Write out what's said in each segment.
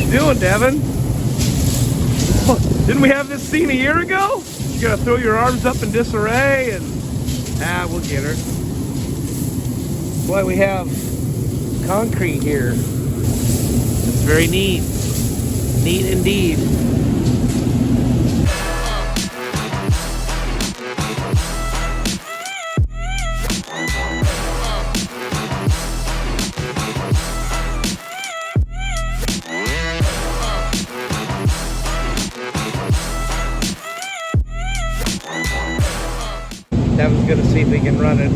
you doing, Devin? Didn't we have this scene a year ago? You gotta throw your arms up in disarray and... we'll get her. Boy, we have concrete here. It's very neat. Neat indeed. Devin's gonna see if he can run it.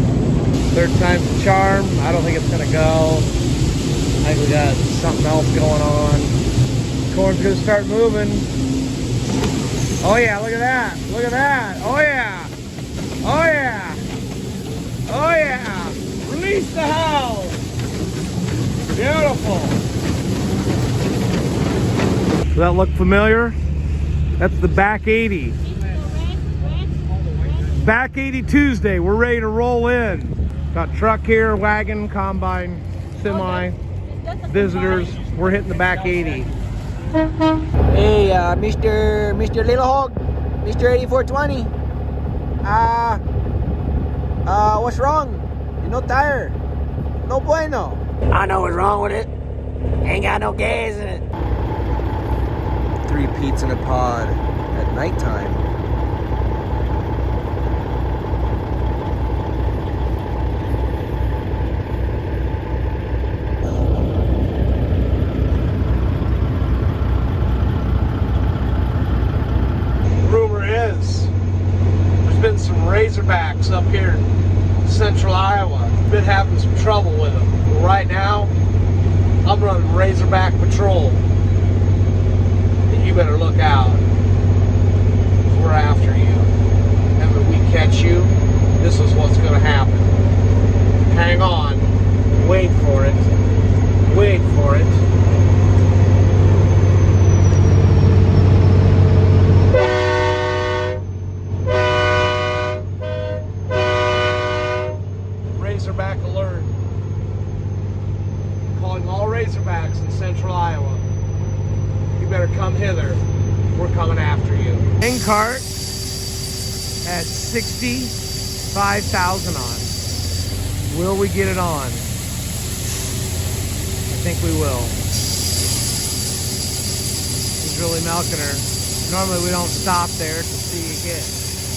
Third time's the charm. I don't think it's gonna go. I think we got something else going on. Corn's gonna start moving. Oh yeah, look at that. Look at that. Oh yeah. Oh yeah. Oh yeah. Release the house. Beautiful. Does that look familiar? That's the back 80. Back 80 Tuesday, we're ready to roll in. Got truck here, wagon, combine, semi, visitors. We're hitting the back 80. Hey, Mr. Little Hog, Mr. 8420. What's wrong? You're no tire. No bueno. I know what's wrong with it. Ain't got no gas in it. 3 Pete's in a pod at nighttime. Been some Razorbacks up here in central Iowa. Been having some trouble with them. But right now, I'm running Razorback patrol. And you better look out. We're after you. And when we catch you, this is what's going to happen. Hang on. Wait for it. Wait for it. Razorback alert. Calling all Razorbacks in central Iowa. You better come hither. We're coming after you. Main cart at 65,000 on. Will we get it on? I think we will. He's really milking her. Normally we don't stop there to see you get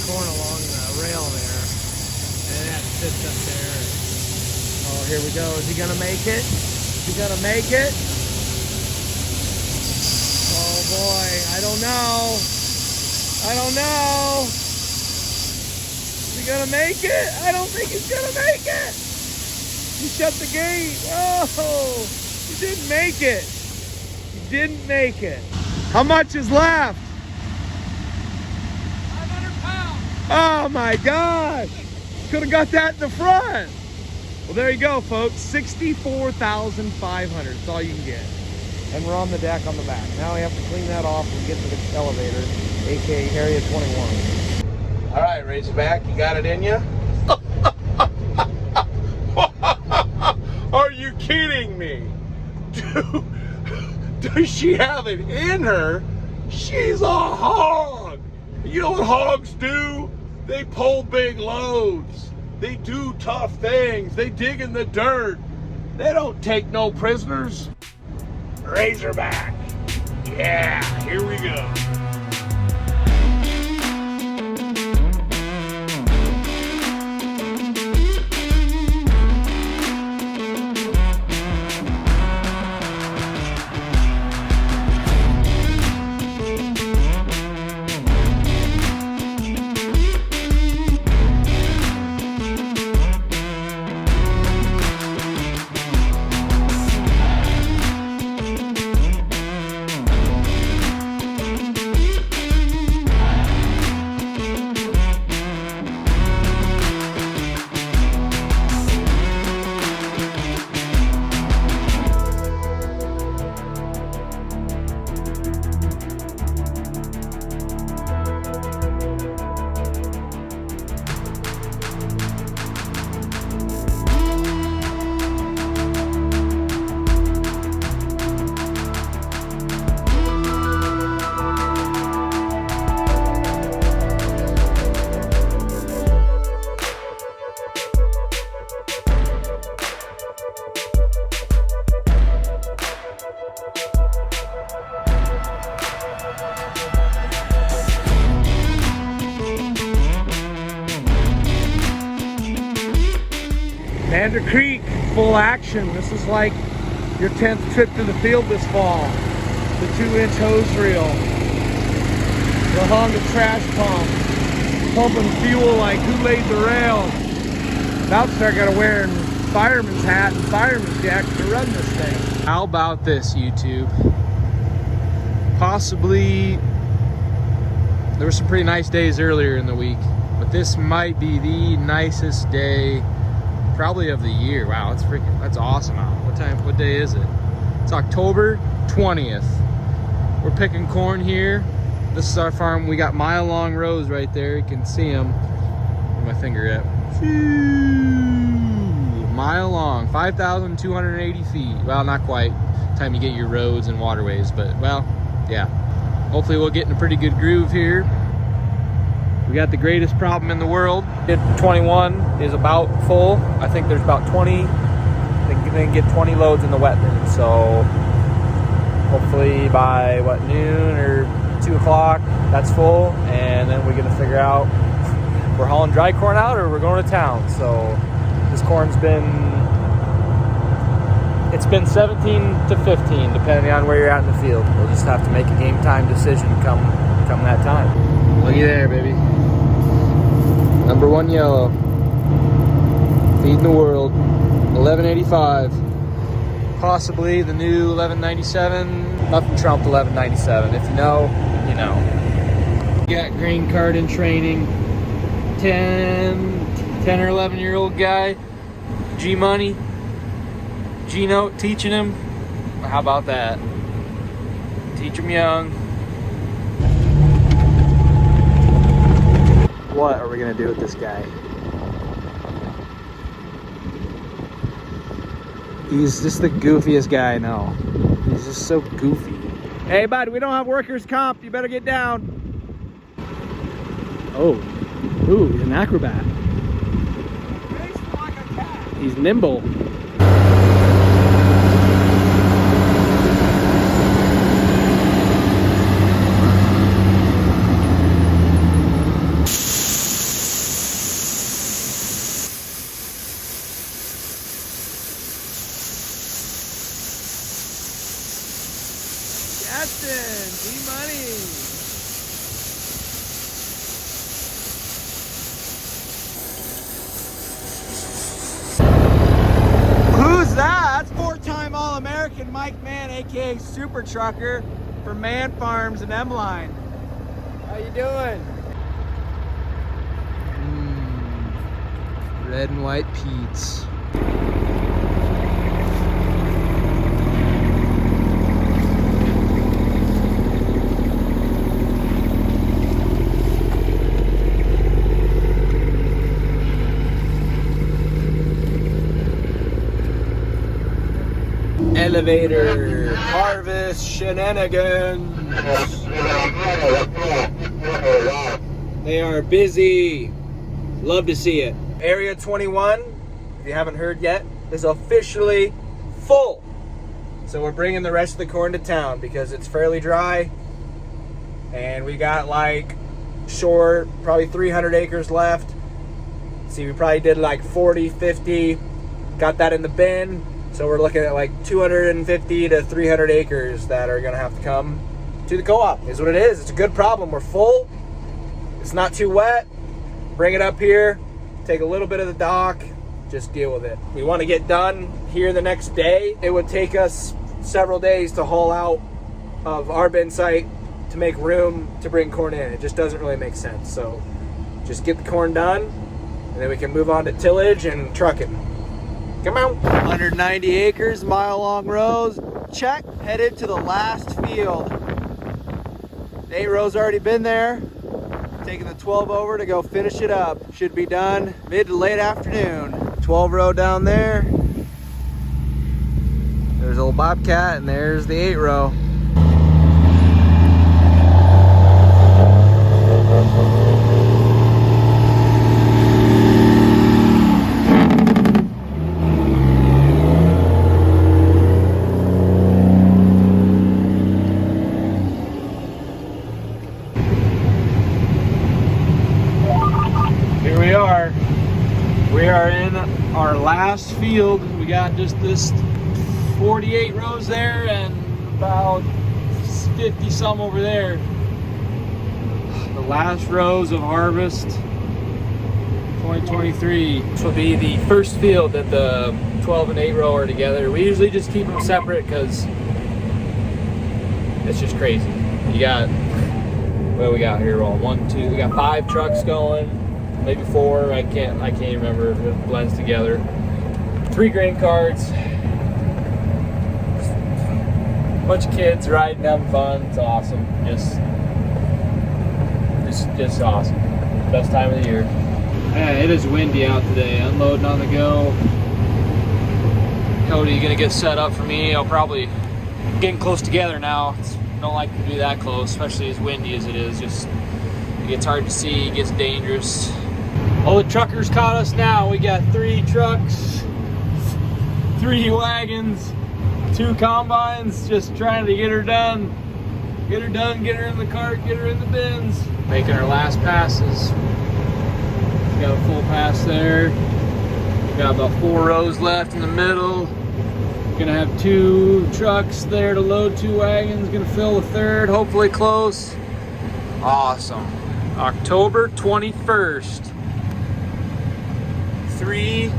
corn along the rail there. And that sits up there. Oh, here we go. Is he gonna make it? Is he gonna make it? Oh boy, I don't know. I don't know. Is he gonna make it? I don't think he's gonna make it. He shut the gate. Oh, he didn't make it. He didn't make it. How much is left? 500 pounds. Oh my gosh. Could have got that in the front. Well, there you go, folks. 64,500. That's all you can get. And we're on the deck on the back. Now we have to clean that off and get to the elevator, aka Area 21. All right, Razorback, you got it in you? Are you kidding me? Does she have it in her? She's a hog. You know what hogs do? They pull big loads. They do tough things. They dig in the dirt. They don't take no prisoners. Razorback. Yeah, here we go. Vander Creek, full action. This is like your 10th trip to the field this fall. The 2-inch hose reel. The Honda trash pump. Pumping fuel like Kool-Aid the rail. About to start gotta wear a fireman's hat and fireman's jacket to run this thing. How about this, YouTube? Possibly, there were some pretty nice days earlier in the week, but this might be the nicest day probably of the year. Wow, that's awesome out. What day is it? It's October 20th. We're picking corn here. This is our farm. We got mile-long rows right there. You can see them. Where's my finger at? Mile long, 5,280 feet. Well, not quite. Time you get your roads and waterways, but well, yeah. Hopefully we'll get in a pretty good groove here. We got the greatest problem in the world. 21 is about full. I think there's about 20. They can get 20 loads in the wet bin. So hopefully by what, noon or 2 o'clock, that's full. And then we're gonna figure out if we're hauling dry corn out or we're going to town. So this corn's it's been 17 to 15, depending on where you're at in the field. We'll just have to make a game time decision come that time. Looky there, baby. Number 1 yellow. Feeding the world. 1185. Possibly the new 1197. Nothing trumped 1197. If you know, you know. You got grain cart in training. 10 or 11-year-old guy. G-Money. G-Note teaching him. How about that? Teach him young. What are we gonna do with this guy? He's just the goofiest guy I know. He's just so goofy. Hey bud, we don't have workers' comp. You better get down. Oh, ooh, he's an acrobat. He's nimble. Justin, G-Money. Who's that? That's 4-time All-American Mike Mann, aka Super Trucker for Man Farms and M-Line. How you doing? Red and white Pete's. Elevator harvest shenanigans. They are busy. Love to see it. Area 21, if you haven't heard yet, is officially full. So we're bringing the rest of the corn to town because it's fairly dry. And we got like short, probably 300 acres left. See, we probably did like 40, 50. Got that in the bin. So we're looking at like 250 to 300 acres that are gonna have to come to the co-op. Is what it is. It's a good problem. We're full. It's not too wet. Bring it up here. Take a little bit of the dock. Just deal with it. We want to get done here the next day. It would take us several days to haul out of our bin site to make room to bring corn in. It just doesn't really make sense. So just get the corn done, and then we can move on to tillage and trucking. Come on. 190 acres, mile-long rows. Check. Headed to the last field. The 8 rows already been there. Taking the 12 over to go finish it up. Should be done mid to late afternoon. 12 row down there. There's old Bobcat, and there's the 8 row. We are in our last field. We got just this 48 rows there and about 50 some over there. The last rows of harvest 2023. This will be the first field that the 12 and 8 row are together. We usually just keep them separate because it's just crazy. You got, what do we got here? Well, 1, 2, we got 5 trucks going, maybe 4. I can't remember if it blends together. 3 grain carts. A bunch of kids riding, having fun. It's awesome. Just awesome. Best time of the year. Yeah, it is windy out today. Unloading on the go. Cody gonna get set up for me. I'll probably getting close together now. Don't like to be that close, especially as windy as it is. Just it gets hard to see. It gets dangerous. All the truckers caught us now. We got 3 trucks, 3 wagons, 2 combines, just trying to get her done. Get her done, get her in the cart, get her in the bins. Making our last passes. We got a full pass there. We got about 4 rows left in the middle. Gonna have 2 trucks there to load 2 wagons. Gonna fill the 3rd, hopefully close. Awesome. October 21st. 3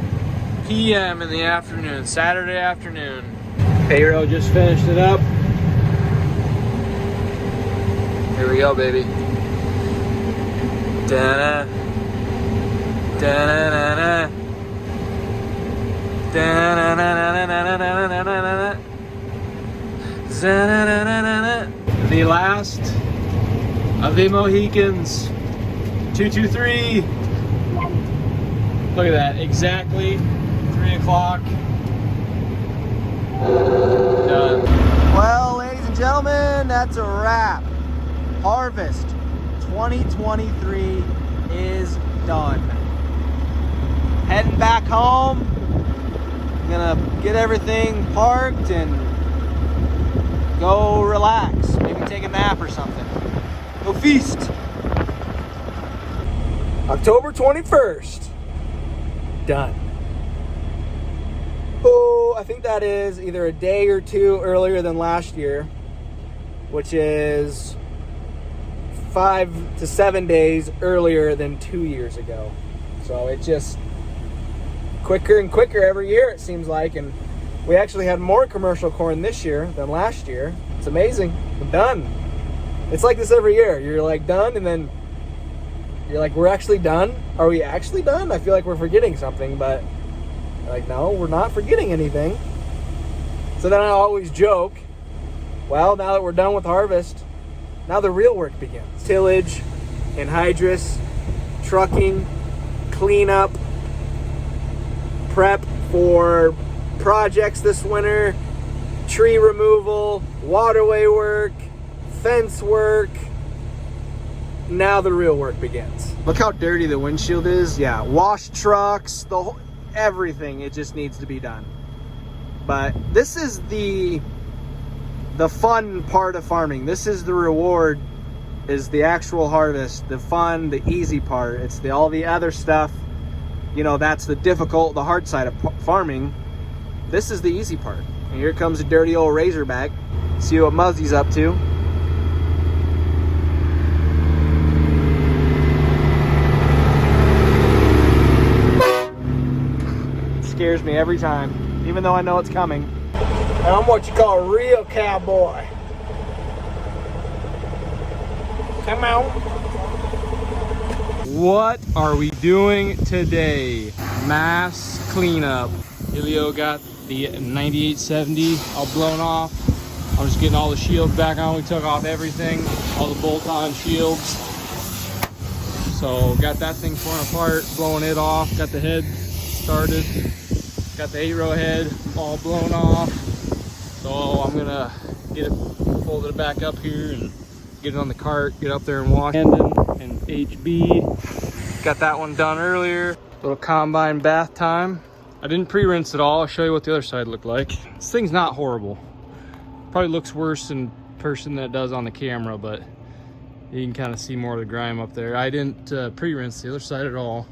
p.m. in the afternoon, Saturday afternoon. Payroll just finished it up. Here we go, baby. Da-da. Da-da-da-da. Da-da-da-da-da-da-da-da-da-da. Da-da-da-da-da-da. The last of the Mohicans. 223. Look at that, exactly 3 o'clock. Done. Well, ladies and gentlemen, that's a wrap. Harvest 2023 is done. Heading back home. Gonna get everything parked and go relax. Maybe take a nap or something. Go feast. October 21st. Done. Oh, I think that is either a day or 2 earlier than last year, which is 5 to 7 days earlier than 2 years ago. So it just quicker and quicker every year, it seems like. And we actually had more commercial corn this year than last year. It's amazing. I'm done. It's like this every year. You're like done, and then you're like, we're actually done? Are we actually done? I feel like we're forgetting something, but like, no, we're not forgetting anything. So then I always joke, well, now that we're done with harvest, now the real work begins. Tillage, anhydrous, trucking, cleanup, prep for projects this winter, tree removal, waterway work, fence work. Now the real work begins. Look how dirty the windshield is. Yeah, wash trucks, the whole, everything. It just needs to be done. But this is the fun part of farming. This is the reward, is the actual harvest, the fun, the easy part. It's all the other stuff, you know, that's the difficult, the hard side of farming. This is the easy part. And here comes a dirty old Razorback. See what Muzzy's up to. Scares me every time, even though I know it's coming. I'm what you call a real cowboy. Come on. What are we doing today? Mass cleanup. Ilio got the 9870 all blown off. I'm just getting all the shields back on. We took off everything, all the bolt-on shields. So got that thing torn apart, blowing it off. Got the head started. Got the 8-row head all blown off. So I'm gonna get it folded back up here and get it on the cart, get up there and wash. Brandon and HB. Got that one done earlier. Little combine bath time. I didn't pre-rinse it all. I'll show you what the other side looked like. This thing's not horrible. Probably looks worse in person than it does on the camera, but you can kind of see more of the grime up there. I didn't pre-rinse the other side at all.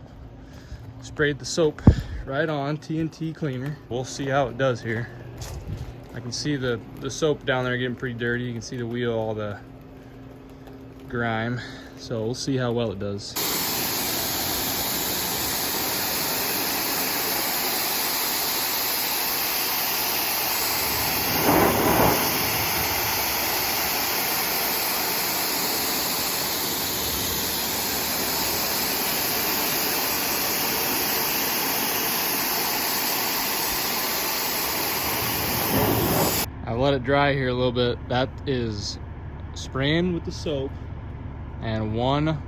Sprayed the soap right on, TNT cleaner. We'll see how it does here. I can see the soap down there getting pretty dirty. You can see the wheel, all the grime. So we'll see how well it does. I let it dry here a little bit. That is spraying with the soap and one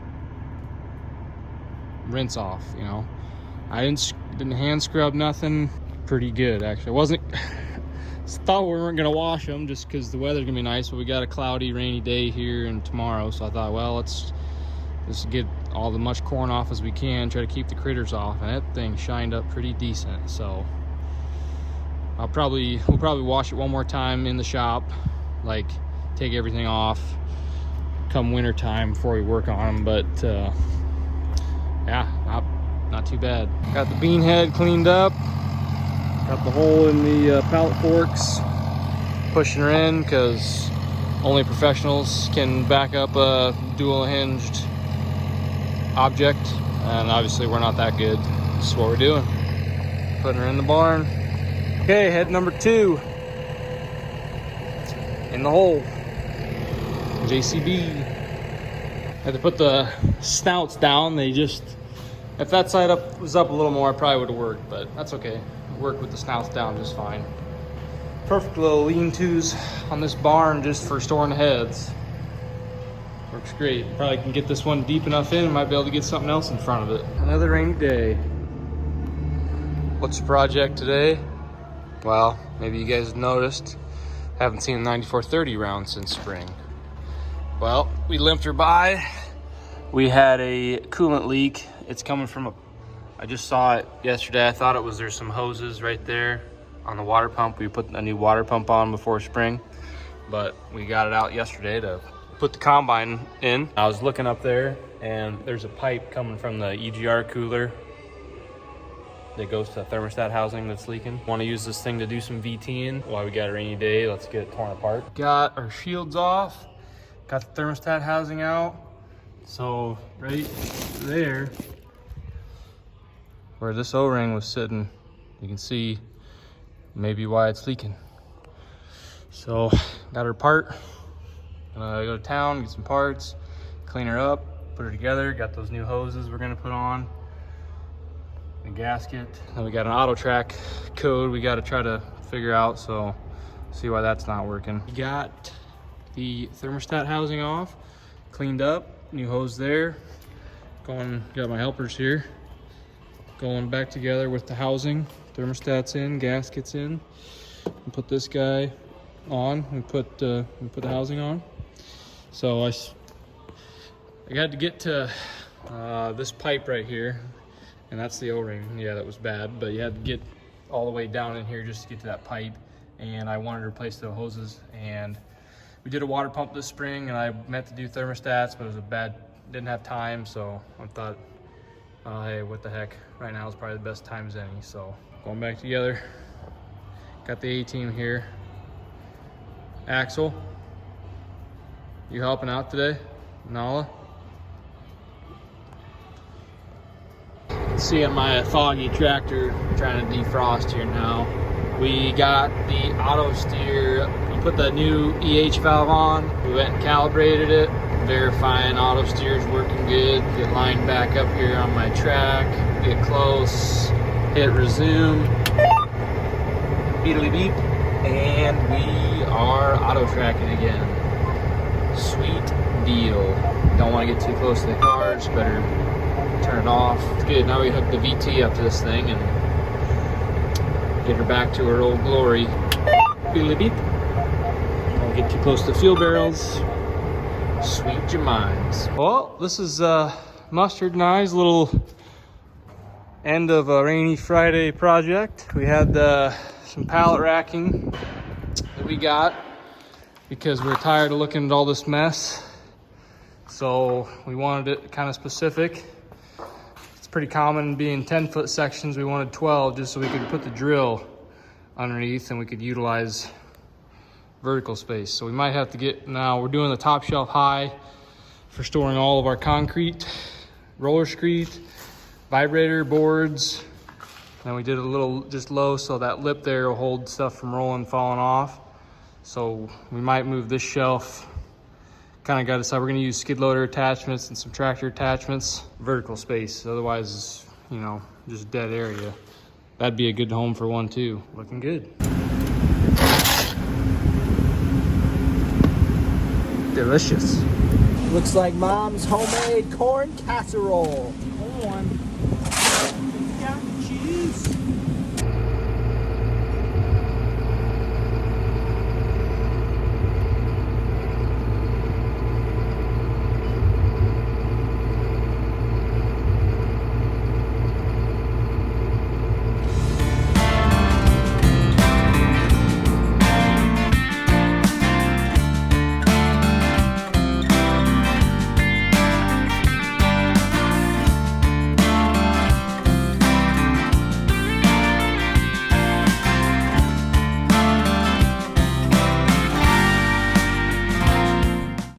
rinse off, you know. I didn't hand scrub nothing. Pretty good, actually. I wasn't thought we weren't gonna wash them just because the weather's gonna be nice, but we got a cloudy, rainy day here and tomorrow, so I thought, well, let's get all the much corn off as we can, try to keep the critters off, and that thing shined up pretty decent. So we'll probably wash it one more time in the shop, like take everything off come winter time before we work on them. But yeah, not too bad. Got the bean head cleaned up, got the hole in the pallet forks, pushing her in because only professionals can back up a dual hinged object, and obviously we're not that good. This is what we're doing, putting her in the barn. Okay, head number 2 in the hole. JCB. Had to put the snouts down. They just, if that side was up a little more, I probably would have worked, but that's okay. Worked with the snouts down just fine. Perfect little lean-tos on this barn just for storing the heads. Works great. Probably can get this one deep enough in, might be able to get something else in front of it. Another rainy day. What's the project today? Well, maybe you guys noticed, haven't seen a 9430 round since spring. Well, we limped her by. We had a coolant leak. It's coming from I just saw it yesterday. I thought there's some hoses right there on the water pump. We put a new water pump on before spring, but we got it out yesterday to put the combine in. I was looking up there and there's a pipe coming from the EGR cooler that goes to the thermostat housing that's leaking. Want to use this thing to do some VTing while we got a rainy day. Let's get it torn apart. Got our shields off, got the thermostat housing out. So right there where this O-ring was sitting, you can see maybe why it's leaking. So got her apart. Gonna go to town, get some parts, clean her up, put her together. Got those new hoses we're gonna put on, the gasket. Then we got an auto track code we got to try to figure out, so see why that's not working. Got the thermostat housing off, cleaned up, new hose there. Got my helpers here, going back together with the housing. Thermostat's in, gasket's in. And put this guy on and put the housing on. So I got to get to this pipe right here. And that's the O-ring. Yeah, that was bad, but you had to get all the way down in here just to get to that pipe. And I wanted to replace the hoses, and we did a water pump this spring, and I meant to do thermostats, but it was didn't have time, so I thought, hey, what the heck, right now is probably the best time as any. So going back together, got the A-team here. Axel, you helping out today? Nala? See on my foggy tractor, trying to defrost here now. We got the auto steer. We put the new EH valve on. We went and calibrated it, verifying auto steer's working good. Get lined back up here on my track, get close, hit resume, beedly beep, and we are auto tracking again. Sweet deal. Don't want to get too close to the cars, better turn it off. It's good. Now we hook the VT up to this thing and get her back to her old glory. Beep beep. Don't get too close to the fuel barrels. Sweet your minds. Well, this is Mustard and I's little end of a rainy Friday project. We had some pallet racking that we got because we're tired of looking at all this mess. So we wanted it kind of specific. pretty common being 10-foot sections. We wanted 12 just so we could put the drill underneath and we could utilize vertical space. So we might have to get, now we're doing the top shelf high for storing all of our concrete, roller screed, vibrator boards. And we did a little just low so that lip there will hold stuff from rolling, falling off. So we might move this shelf. Kind of got to decide, we're going to use skid loader attachments and some tractor attachments. Vertical space, otherwise, you know, just dead area. That'd be a good home for one too. Looking good. Delicious. Looks like Mom's homemade corn casserole. One.